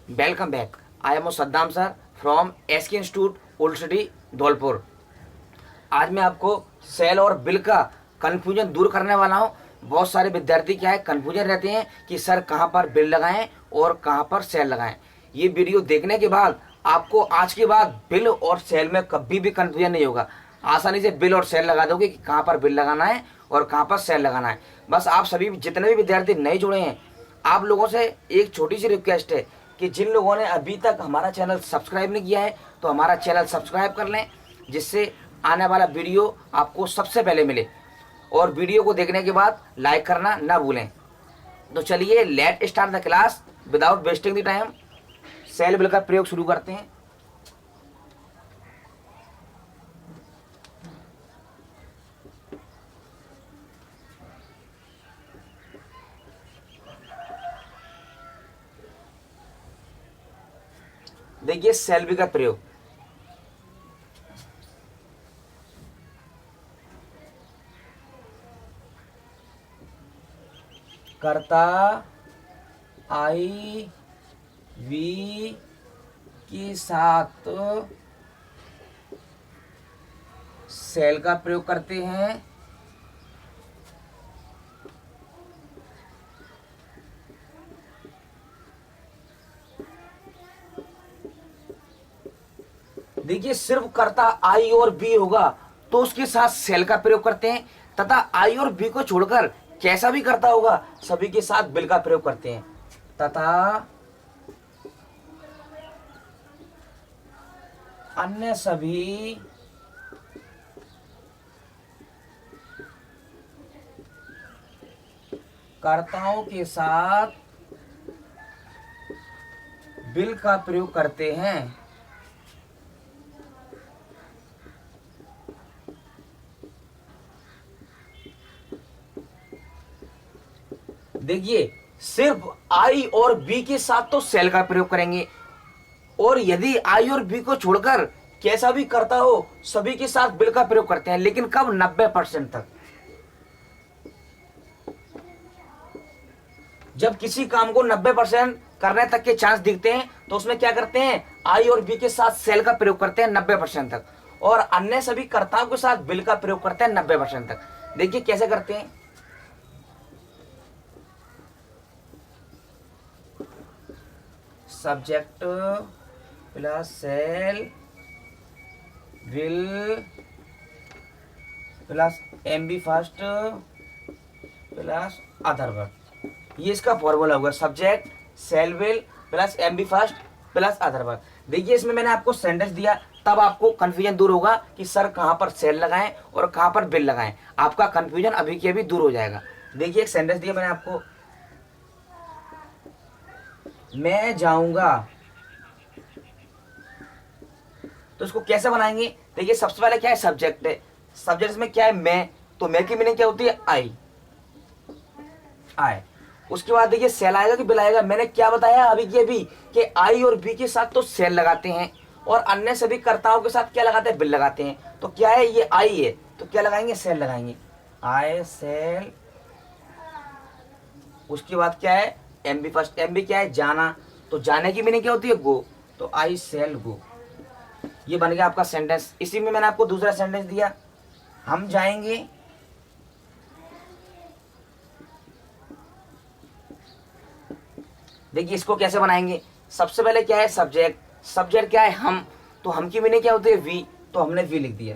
Welcome back. I am Saddam sir from SK Institute, old city, Dholpur. आज मैं आपको cell और बिल का कन्फ्यूजन दूर करने वाला हूं। बहुत सारे विद्यार्थी क्या है कन्फ्यूजन रहते हैं कि सर कहां पर बिल लगाएं और कहां पर सेल लगाएं। ये वीडियो देखने के बाद आपको आज के बाद बिल और सेल में कभी भी कन्फ्यूजन नहीं होगा। आसानी से बिल और सेल लगा दोगे कि कहां पर बिल लगाना है और कहां पर सेल लगाना है। बस आप सभी जितने भी विद्यार्थी नए जुड़े हैं, आप लोगों से एक छोटी सी रिक्वेस्ट है कि जिन लोगों ने अभी तक हमारा चैनल सब्सक्राइब नहीं किया है तो हमारा चैनल सब्सक्राइब कर लें, जिससे आने वाला वीडियो आपको सबसे पहले मिले। और वीडियो को देखने के बाद लाइक करना ना भूलें। तो चलिए let start the class without wasting the time. Shall will का प्रयोग शुरू करते हैं। देखिए सेल बिल का प्रयोग। कर्ता आई वी के साथ सेल का प्रयोग करते हैं। देखिए सिर्फ कर्ता आई और बी होगा तो उसके साथ सेल का प्रयोग करते हैं, तथा आई और बी को छोड़कर कैसा भी कर्ता होगा सभी के साथ बिल का प्रयोग करते हैं। तथा अन्य सभी कर्ताओं के साथ बिल का प्रयोग करते हैं। देखिए सिर्फ आई और बी के साथ तो सेल का प्रयोग करेंगे, और यदि आई और बी को छोड़कर कैसा भी करता हो सभी के साथ बिल का प्रयोग करते हैं। लेकिन कब? 90% तक। जब किसी काम को 90% करने तक के चांस दिखते हैं तो उसमें क्या करते हैं, आई और बी के साथ सेल का प्रयोग करते हैं 90% तक, और अन्य सभी कर्ताओं के साथ बिल का प्रयोग करते हैं 90% तक। देखिए कैसे करते हैं। Subject plus shall will plus MB first plus other work, ये इसका फॉर्मूला होगा। Subject shall will plus MB first plus other work. देखिए इसमें मैंने आपको सेंटेंस दिया, तब आपको कंफ्यूजन दूर होगा कि सर कहां पर सेल लगाएं और कहां पर बिल लगाएं। आपका कंफ्यूजन अभी के अभी दूर हो जाएगा। देखिए एक सेंटेंस दिया मैंने आपको, मैं जाऊंगा, तो इसको कैसे बनाएंगे। देखिए सबसे पहले क्या है, सब्जेक्ट है। सब्जेक्ट में क्या है, मैं, तो मैं की मीनिंग क्या होती है, आई। आई उसके बाद देखिए सेल आएगा कि बिल आएगा। मैंने क्या बताया अभी के अभी कि आई और बी के साथ तो सेल लगाते हैं और अन्य सभी कर्ताओं के साथ क्या लगाते हैं, बिल लगाते हैं। तो क्या है, ये आई है तो क्या लगाएंगे, सेल लगाएंगे, आई सेल। उसके बाद क्या है, एमबी फर्स्ट। एमबी क्या है, जाना, तो जाने की मीनिंग क्या होती है, गो, तो आई सेल गो। ये बन गया आपका सेंटेंस। इसी में मैंने आपको दूसरा सेंटेंस दिया, हम जाएंगे देखिए इसको कैसे बनाएंगे। सबसे पहले क्या है, सब्जेक्ट। सब्जेक्ट क्या है, हम, तो हम की मीनिंग क्या होती है, वी, तो हमने वी लिख दिया।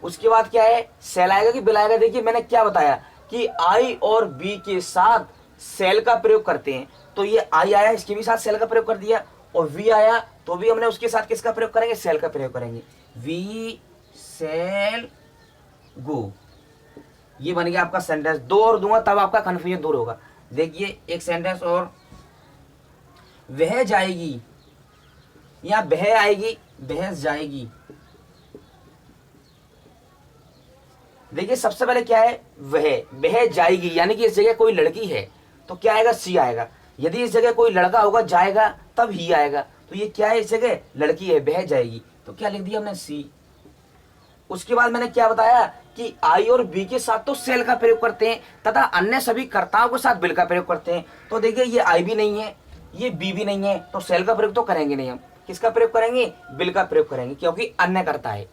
उसके बाद क्या है, सेल आएगा कि बिल आएगा। देखिए मैंने क्या बताया कि आई और बी के साथ सेल का प्रयोग करते हैं, तो ये आई आया इसके भी साथ सेल का प्रयोग कर दिया, और वी आया तो भी हमने उसके साथ किसका प्रयोग करेंगे, सेल का प्रयोग करेंगे, वी सेल गो। ये बन गया आपका सेंटेंस। दो और दूंगा तब आपका कंफ्यूजन दूर होगा। देखिए एक सेंटेंस और, वह जाएगी, या वह आएगी, भैंस जाएगी। देखिए सबसे पहले क्या है, वह जाएगी, यानी कि इस जगह कोई लड़की है तो क्या आएगा, सी आएगा। यदि इस जगह कोई लड़का होगा जाएगा तब ही आएगा। तो ये क्या है, इस जगह लड़की है, वह जाएगी, तो क्या लिख दिया हमने, सी। उसके बाद मैंने क्या बताया कि आई और बी के साथ तो सेल का प्रयोग करते हैं तथा अन्य सभी कर्ताओं के साथ बिल का प्रयोग करते हैं। तो देखिए ये आई भी नहीं है, ये बी भी नहीं है, तो सेल का प्रयोग तो करेंगे नहीं हम। किसका प्रयोग करेंगे? विल का प्रयोग करेंगे, क्योंकि अन्य करता है।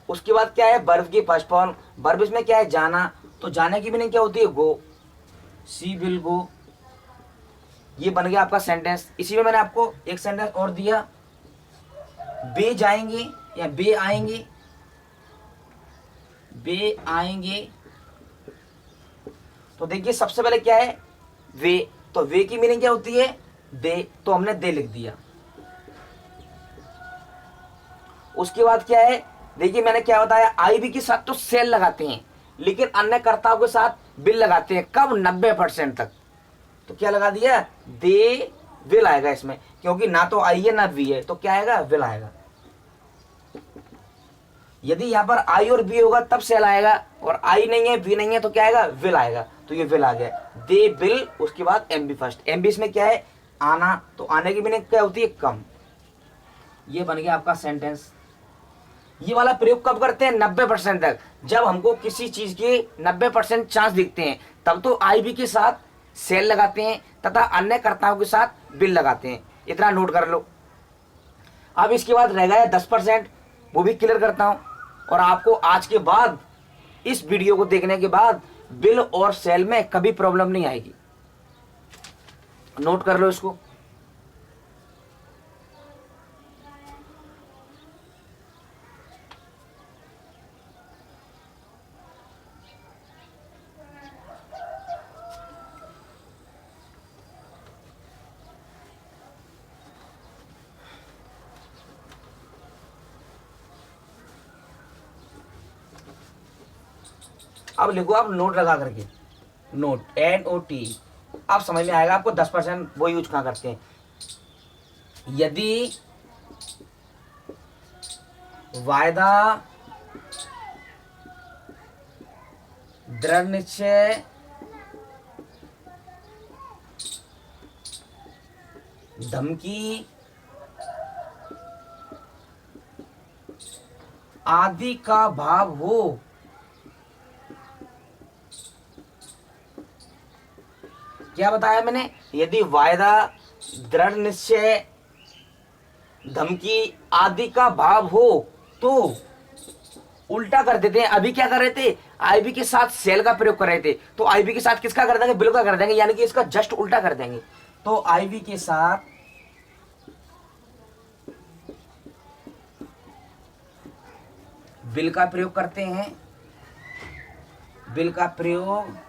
उसके बाद क्या है? वर्ब की फर्स्ट फॉर्म। वर्ब इसमें क्या है? जाना। तो जाने की मीनिंग क्या होती है? गो। She will go. ये बन गया आपका सेंटेंस। इसी में मैंने आपको एक सेंटेंस और दिया, वे जाएंगे या वे आएंगे। वे आएंगे, तो देखिए सबसे पहले क्या है? वे। तो वे की मीनिंग क्या होती है? दे। तो हमने दे लिख दिया। उसके बाद क्या है? देखिए मैंने क्या बताया, आई बी के साथ तो सेल लगाते हैं, लेकिन अन्य कर्ताओं के साथ बिल लगाते हैं। कब? 90% तक। तो क्या लगा दिया? दे विल आएगा इसमें, क्योंकि ना तो आई है ना वी है, तो क्या आएगा? विल आएगा। यदि यहाँ पर आई और बी होगा तब सेल आएगा, और आई नहीं है बी नहीं है तो क्या आएगा? विल आएगा। तो ये विल आ गया। दे विल, उसके बाद M B first. M B इसमें क्या है? आना। तो आने की मीनिंग क्या होती है? कम। ये बन गया आपका सेंटेंस। ये वाला प्रयोग कब करते हैं? 90% तक। जब हमको किसी चीज के 90% चांस दिखते हैं, तब तो आई बी के साथ सेल लगाते हैं तथा अन्य कर्ताओं के साथ बिल लगाते हैं। इतना नोट कर लो। अब इसके बाद रह गया 10%, वो भी क्लियर करता हूं। और आपको आज के बाद, इस वीडियो को देखने के बाद, बिल और सेल में कभी प्रॉब्लम नहीं आएगी। नोट कर लो इसको। अब लिखो आप नोट लगा करके, नोट NOT। अब समझ में आएगा आपको 10% वो यूज कहाँ करते हैं। यदि वायदा, दृढ़ निश्चय, धमकी आदि का भाव हो, क्या बताया मैंने? यदि वायदा, दृढ़ निश्चय, धमकी आदि का भाव हो तो उल्टा कर देते हैं। अभी क्या कर रहे थे? आईबी के साथ सेल का प्रयोग कर रहे थे, तो आईबी के साथ किसका कर देंगे? बिल का कर देंगे, यानी कि इसका जस्ट उल्टा कर देंगे। तो आईबी के साथ बिल का प्रयोग करते हैं। बिल का प्रयोग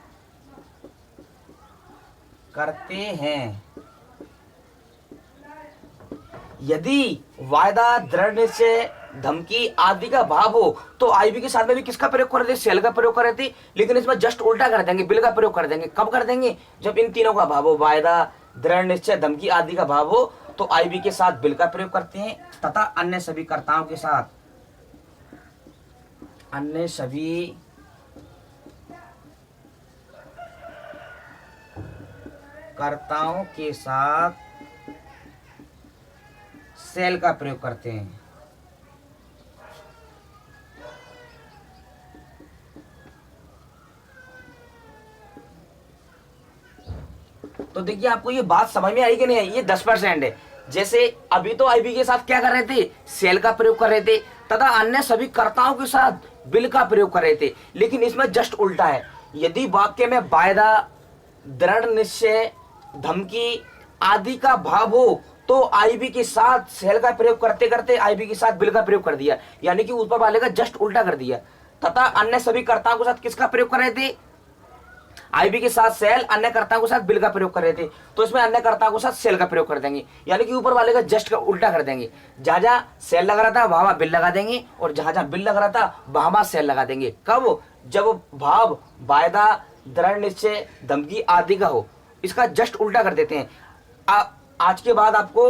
करते हैं। यदि वायदा, दृढ़ निश्चय, धमकी आदि का भाव हो तो आईबी के साथ में भी किसका प्रयोग कर रहे थे? सेल का प्रयोग कर रहे थे, लेकिन इसमें जस्ट उल्टा कर देंगे, बिल का प्रयोग कर देंगे। कब कर देंगे? जब इन तीनों का भाव हो, वायदा, दृढ़ निश्चय, धमकी आदि का भाव हो, तो आईबी के साथ बिल का प्रयोग करते हैं तथा अन्य सभी कर्ताओं के साथ, अन्य सभी कर्ताओं के साथ सेल का प्रयोग करते हैं। तो देखिए आपको ये बात समझ में आई कि नहीं आई? ये 10% है। जैसे अभी तो आईबी के साथ क्या कर रहे थे? सेल का प्रयोग कर रहे थे तथा अन्य सभी कर्ताओं के साथ बिल का प्रयोग कर रहे थे, लेकिन इसमें जस्ट उल्टा है। यदि वाक्य में वायदा, दृढ़ निश्चय, धमकी आदि का भाव हो तो आईबी के साथ सेल का प्रयोग करते करते आईबी के साथ बिल का प्रयोग कर दिया, यानी कि ऊपर वाले का जस्ट उल्टा कर दिया। तथा अन्य सभी कर्ताओं के साथ किसका प्रयोग कर रहे थे? आईबी के साथ सेल, अन्य कर्ताओं के साथ बिल का प्रयोग कर रहे थे, तो इसमें अन्य कर्ताओं के साथ सेल का प्रयोग कर देंगे, यानी कि ऊपर वाले का जस्ट का उल्टा कर देंगे। जहां जहां सेल लग रहा था वहां बिल लगा देंगे, और जहां जहां बिल लग रहा था वहां सेल लगा देंगे। कब? जब भाव, वायदा, दृढ़ निश्चय, धमकी आदि का हो, इसका जस्ट उल्टा कर देते हैं। आज के बाद आपको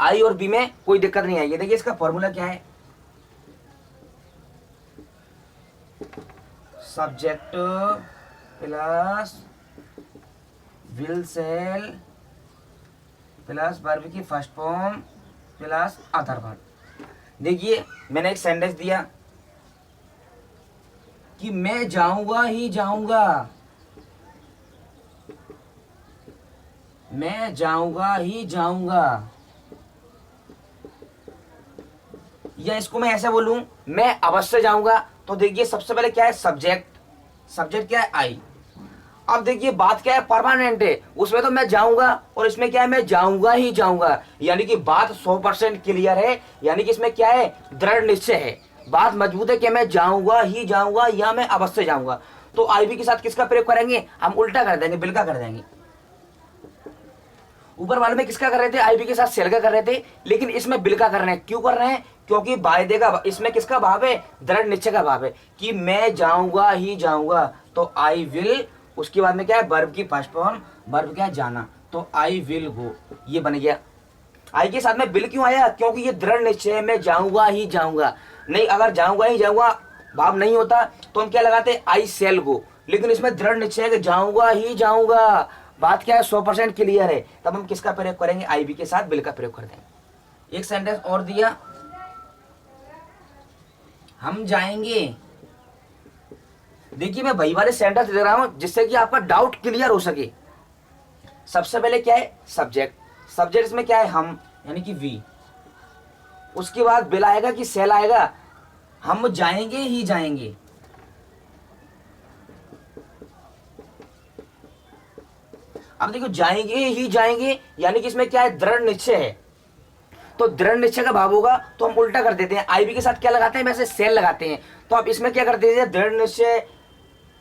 आई और बी में कोई दिक्कत नहीं आएगी। देखिए इसका फॉर्मूला क्या है? Subject plus will shall plus verb की first form plus other verb. देखिए मैंने एक सेंटेंस दिया कि मैं जाऊंगा ही जाऊंगा, मैं जाऊंगा ही जाऊंगा, या इसको मैं ऐसे बोलूं, मैं अवश्य जाऊंगा। तो देखिए सबसे पहले क्या है, सब्जेक्ट, सब्जेक्ट क्या है, आई। अब देखिए बात क्या है, परमानेंट है, उसमें तो मैं जाऊंगा, और इसमें क्या है, मैं जाऊंगा ही जाऊंगा, यानी कि बात 100% क्लियर है, यानी कि इसमें क्या है, दृढ़ निश्चय है, बात मजबूत है कि मैं जाऊंगा ही जाऊंगा या मैं अवश्य जाऊंगा। तो आईवी के साथ किसका प्रयोग करेंगे, हम उल्टा कर देंगे, बिल का कर देंगे। ऊपर वाले में किसका कर रहे थे, आईवी के साथ सेल का कर रहे थे, लेकिन इसमें बिल का कर रहे हैं। क्यों कर रहे हैं, क्योंकि वायदे का, इसमें किसका भाव है, दृढ़ निश्चय का भाव है कि मैं जाऊंगा ही जाऊंगा। तो आई विल, उसके बाद में क्या है, वर्ब की फर्स्ट फॉर्म, वर्ब क्या है, जाना, तो आई विल गो, ये बन गया। आई के साथ में बिल क्यों आया, क्योंकि ये दृढ़ निश्चय है, मैं जाऊंगा ही जाऊंगा। नहीं, अगर जाऊंगा ही जाऊंगा भाव नहीं होता तो हम क्या लगाते, आई सेल गो, लेकिन इसमें दृढ़ निश्चय है कि जाऊंगा ही जाऊंगा, बात क्या है, 100% क्लियर है, तब हम किसका प्रयोग करेंगे, आई बी के साथ बिल का प्रयोग कर देंगे। एक सेंटेंस और दिया, हम जाएंगे। देखिए मैं वही वाले सेंटेंस दे रहा हूं जिससे कि आपका डाउट क्लियर हो सके। सबसे पहले क्या है, सब्जेक्ट, सब्जेक्ट इसमें क्या है, हम, यानी कि वी। उसके बाद बिल आएगा कि सेल आएगा, हम जाएंगे ही जाएंगे। अब देखो जाएंगे ही जाएंगे, यानी कि इसमें क्या है, दृढ़ निश्चय है, तो दृढ़ निश्चय का भाव होगा तो हम उल्टा कर देते हैं, आईबी के साथ क्या लगाते हैं, वैसे सेल लगाते हैं। तो अब इसमें क्या करते हैं, दृढ़ निश्चय,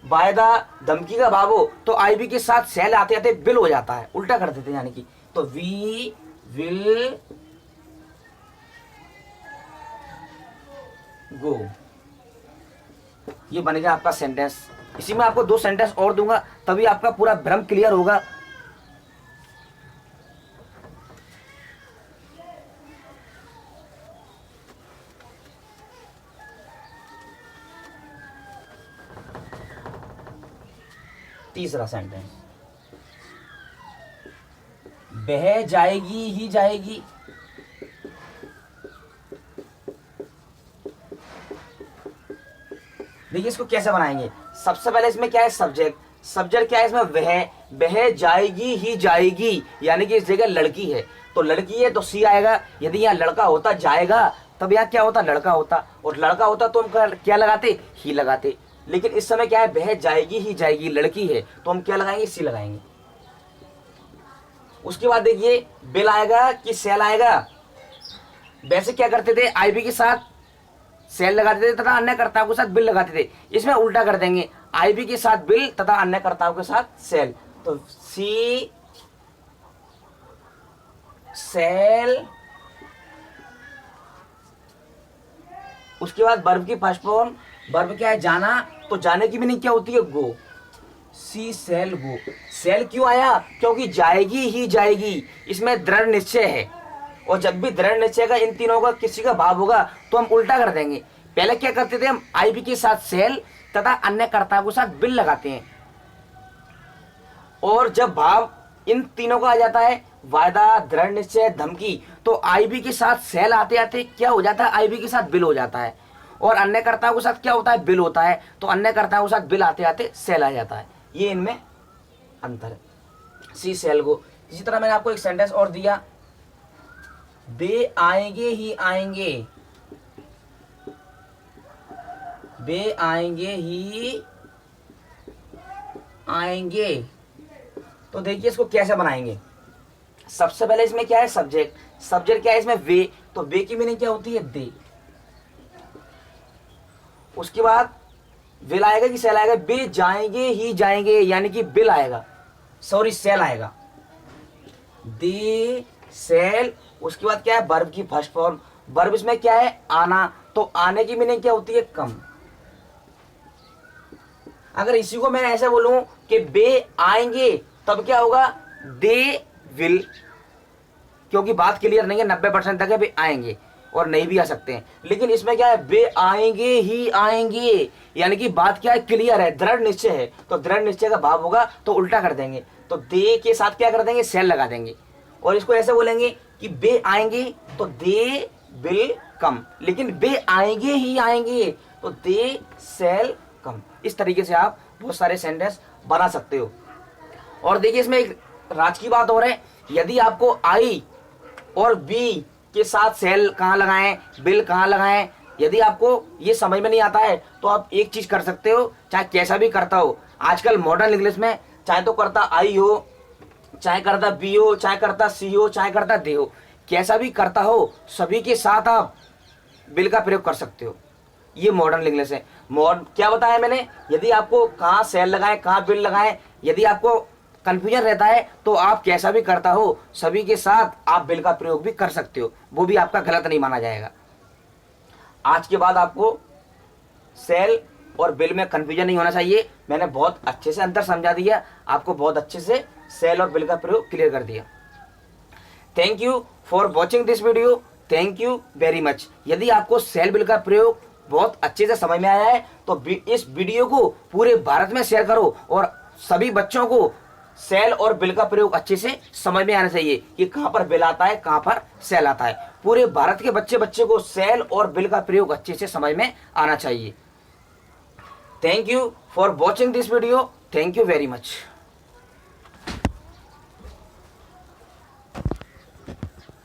वायदा, धमकी का भाव हो तो आईबी के साथ सेल आते आते बिल हो जाता है, उल्टा कर देते हैं, यानी कि तो वी विल गो, ये बनेगा आपका सेंटेंस। इसी में आपको 2 सेंटेंस और दूंगा, तभी आपका पूरा भ्रम क्लियर होगा। तीसरा सेंटेंस, बह जाएगी ही जाएगी। देखिए इसको कैसे बनाएंगे, सबसे पहले इसमें क्या है, सब्जेक्ट, सब्जेक्ट क्या है इसमें, वह, बह जाएगी ही जाएगी, यानी कि इस जगह लड़की है, तो लड़की है तो सी आएगा। यदि यहाँ लड़का होता जाएगा तब यहाँ क्या होता, लड़का होता, और लड़का होता तो हम क्या लगाते, ही लगाते। लेकिन इस समय क्या है, बह जाएगी ही जाएगी, लड़की है तो हम क्या लगाएंगे, सी लगाएंगे। उसके बाद देखिए बिल आएगा कि सेल आएगा। वैसे क्या करते थे, आईबी के साथ सेल लगाते थे तथा अन्य कर्ताओं के साथ बिल लगाते थे, इसमें उल्टा कर देंगे, आईबी के साथ बिल तथा अन्य कर्ताओं के साथ सेल। तो सी सेल, उसके बाद वर्ब की फर्स्ट फॉर्म, वर्ब क्या है, जाना, तो जाने की मीनिंग क्या होती है, गो, सी सेल गो। सेल क्यों आया, क्योंकि जाएगी ही जाएगी, इसमें दृढ़ निश्चय है, और जब भी दृढ़ निश्चय का इन तीनों का किसी का भाव होगा तो हम उल्टा कर देंगे। पहले क्या करते थे, हम आईबी के साथ सेल तथा अन्य कर्ताओं के साथ बिल लगाते हैं, और जब भाव इन तीनों का आ जाता है, वायदा, दृढ़ निश्चय, धमकी, तो आईबी के साथ सेल आते आते क्या हो जाता है, आईबी के साथ बिल हो जाता है, और अन्य कर्ताओं के साथ क्या होता है, बिल होता है, तो अन्य कर्ताओं के साथ बिल आते आते सेल आ जाता है। ये इनमें अंतर है, सी सेल गो। इसी तरह मैंने आपको एक सेंटेंस और दिया, वे आएंगे ही आएंगे, वे आएंगे ही आएंगे। तो देखिए इसको कैसे बनाएंगे, सबसे पहले इसमें क्या है, सब्जेक्ट, सब्जेक्ट क्या है इसमें, वे, तो वे की मीनिंग क्या होती है, दे। उसके बाद विल आएगा कि सेल आएगा, वे जाएंगे ही जाएंगे, यानी कि बिल आएगा, सॉरी सेल आएगा, दे सेल। उसके बाद क्या है, वर्ब की फर्स्ट फॉर्म, वर्ब इसमें क्या है, आना, तो आने की मीनिंग क्या होती है, कम। अगर इसी को मैं ऐसे बोलूं कि वे आएंगे तब क्या होगा, दे विल, क्योंकि बात क्लियर नहीं है, 90% तक है, वे आएंगे और नहीं भी आ सकते हैं। लेकिन इसमें क्या है, वे आएंगे ही आएंगे, यानी कि बात क्या है, क्लियर है, दृढ़ निश्चय है, तो दृढ़ निश्चय का भाव होगा तो उल्टा कर देंगे, तो दे के साथ क्या कर देंगे, सेल लगा देंगे, और इसको ऐसे बोलेंगे कि वे आएंगे तो दे विल कम, लेकिन वे आएंगे ही आएंगे तो दे सेल कम। इस तरीके से आप बहुत सारे सेंटेंस बना सकते हो। और देखिए इसमें एक राज की बात हो रही है। यदि आपको आई और बी के साथ सेल कहाँ लगाएं, बिल कहाँ लगाएं, यदि आपको ये समझ में नहीं आता है तो आप एक चीज कर सकते हो, चाहे कैसा भी करता हो, आजकल मॉडर्न इंग्लिश में चाहे तो करता आई हो, चाहे करता बी हो, चाहे करता सी हो, चाहे करता डी हो, कैसा भी करता हो, सभी के साथ आप बिल का प्रयोग कर सकते हो। ये मॉडर्न इंग्लिश है। क्या बताया मैंने, यदि आपको कहाँ सेल लगाएं, कहाँ बिल लगाएं, यदि आपको कंफ्यूजन रहता है तो आप कैसा भी करता हो, सभी के साथ आप बिल का प्रयोग भी कर सकते हो, वो भी आपका गलत नहीं माना जाएगा। आज के बाद आपको सेल और बिल में कंफ्यूजन नहीं होना चाहिए। मैंने बहुत अच्छे से अंतर समझा दिया, आपको बहुत अच्छे से सेल और बिल का प्रयोग क्लियर कर दिया। Thank you for watching this video, thank you very much. यदि आपको सेल बिल का प्रयोग बहुत अच्छे से समझ में आया है तो इस वीडियो को पूरे भारत में शेयर करो और सभी बच्चों को सेल और बिल का प्रयोग अच्छे से समझ में आना चाहिए कि कहां पर बिल आता है, कहां पर सेल आता है। पूरे भारत के बच्चे को सेल और बिल का प्रयोग अच्छे से समझ में आना चाहिए। Thank you for watching this video, thank you very much.